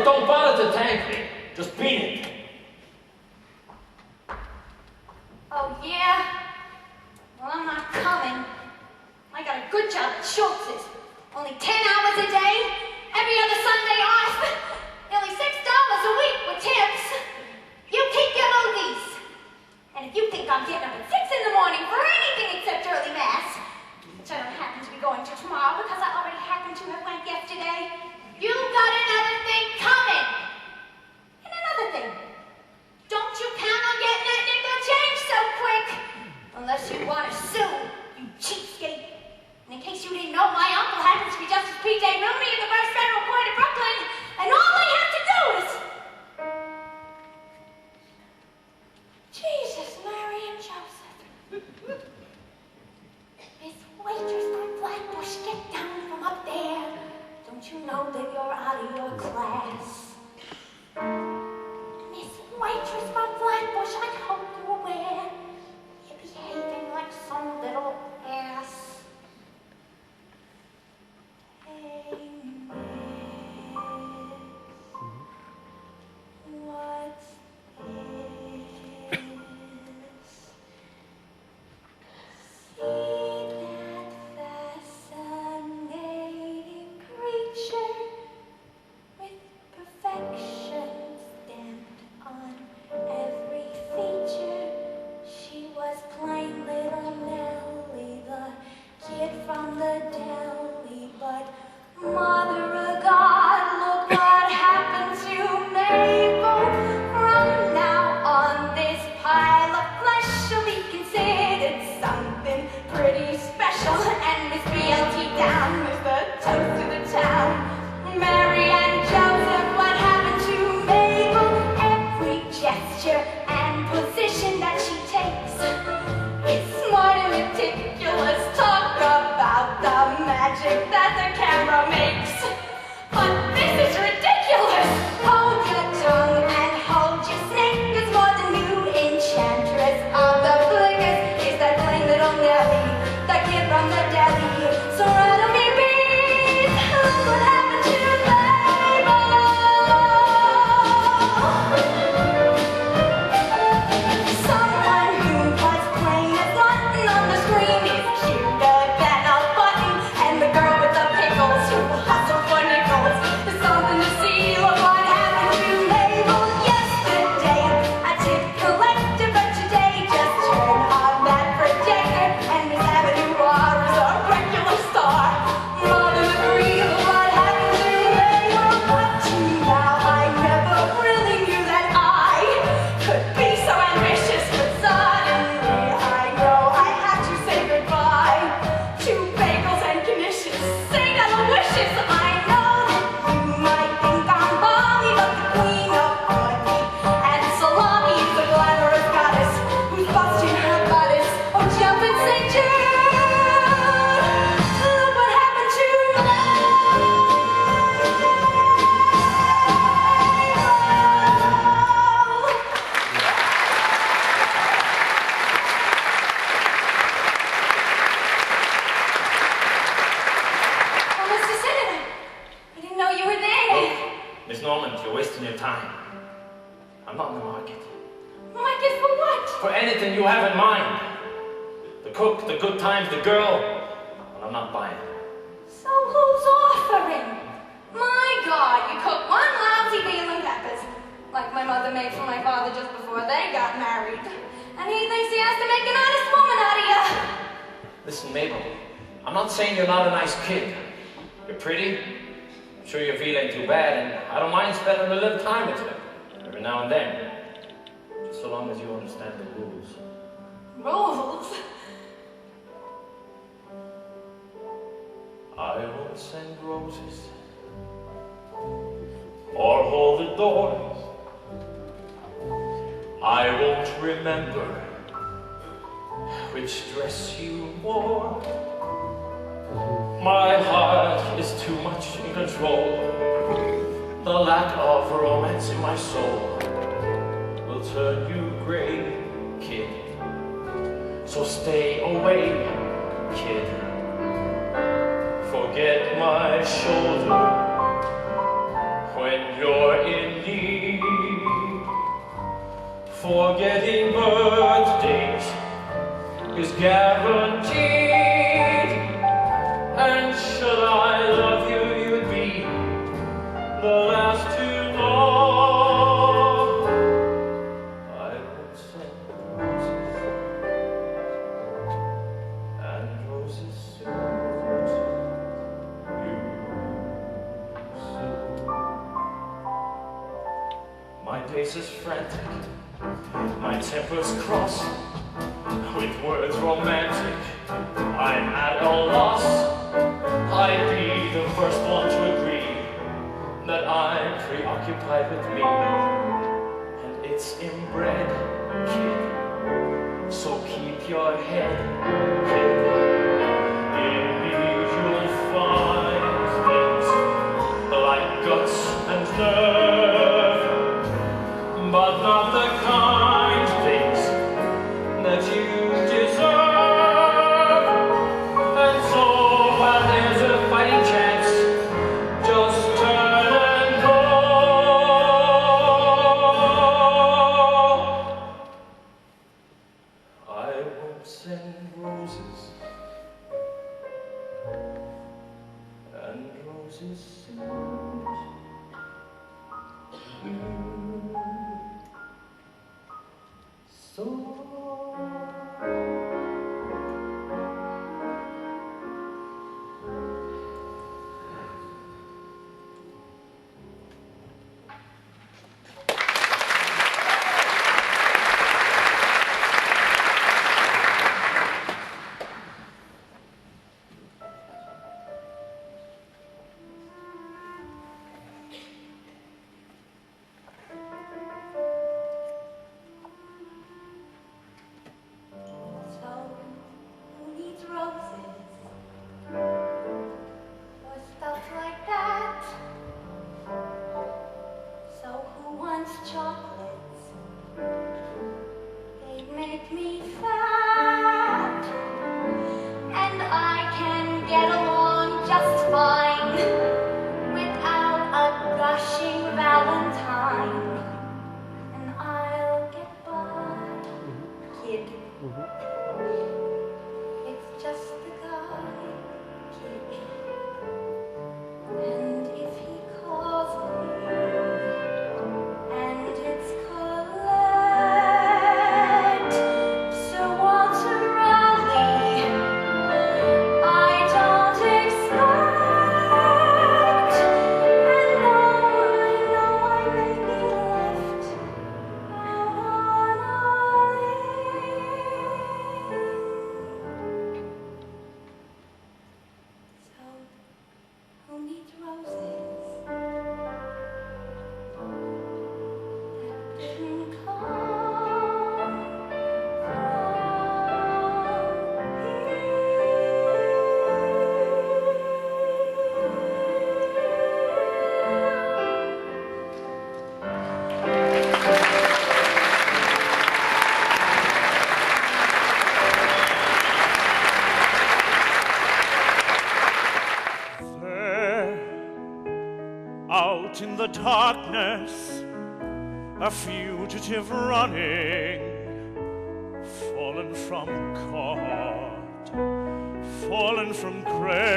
don't bother to thank me. Just beat it. Oh, yeah? Well, I'm not coming. I got a good job at Schultz's. Only 10 hours a day, every other Sunday off, nearly $6 a week with tips. You keep your movies. And if you think I'm getting up at 6 in the morning for anything except early mass, which I don't happen to be going to tomorrow because I already happened to have went yesterday, you've got another thing coming. And another thing, don't you count on getting that nickel change so quick, unless you want to sue, you cheapskate. And in case you didn't know, my uncle happens to be Justice P.J. Mooney in the First Federal Court of Brooklyn, and all I have to do is... Jesus, Mary and Joseph. Miss Waitress from Flatbush, get down from up there. Don't you know that you're out of your class? Miss Waitress from Flatbush, I hope you're aware. You're behaving like some little ass. Hey, miss, what's this? See that fascinating creature with perfection stamped on every feature. She was plain little Nellie, the kid from the deli, but Mother of God, look what happened to Mabel. From now on, this pile of flesh shall be considered something pretty special, and Miss BLT down is the toast of the town. Mary and Joseph, what happened to Mabel? Every gesture and position that she takes is smart and meticulous. Talk about the magic that the camera makes. But this is ridiculous. Hold your tongue and hold your snake, 'cause more than new enchantress of the flickers is that plain little Nellie, the kid from the deli. So rattle me bees, look what happened to Mabel. Someone who was plain as nothing on the screen is cuter than a button, and the girl with the pickles who hustle for nickels is something to see. Look what happened to Mabel yesterday. I did collect her, but today just turn on that projector, and Miss Avenue R is a regular star. Mother agreed. Look what happened to Mabel. Up to now, I never really knew that I could be so ambitious, but suddenly I know I have to say goodbye to bagels and knishes. Say no wishes. I know that you might think I'm balmy, but the queen of honey and salami is a glamorous goddess who's busting her bodice. Oh, jump and say Jude. Look what happened to Mabel. Oh, Mr. Senator, I didn't know you were there. Miss Norman, you're wasting your time. I'm not in the market. Market for what? For anything you have in mind. The cook, the good times, the girl. Well, I'm not buying. So who's offering? My God, you cook one lousy meal and peppers, like my mother made for my father just before they got married. And he thinks he has to make an honest woman out of you. Listen, Mabel, I'm not saying you're not a nice kid. You're pretty. I'm sure you're feeling too bad, and I don't mind spending a little time with you. Every now and then. Just so long as you understand the rules. Rules? I won't send roses or hold the doors. I won't remember which dress you wore. My heart is too much in control. The lack of romance in my soul will turn you gray, kid. So stay away, kid. Forget my shoulder when you're Forgetting birthdays is guaranteed, and should I love you, you'd be the last to know. I would send roses, and roses suit you so. My pace is frantic, my temper's cross, with words romantic, I'm at a loss. I'd be the first one to agree that I'm preoccupied with me, and it's inbred, kid, so keep your head, kid. In me you'll find things like guts and nerve, but not the kind things that you deserve. And so while there's a fighting chance, just turn and go. I won't send roses, and roses suit you so. Chocolates, they make me fat, and I can get along just fine without a gushing Valentine, and I'll get by, kid. It's just the guy, kid, and if he calls me, out in the darkness, a fugitive running, fallen from God, fallen from grace.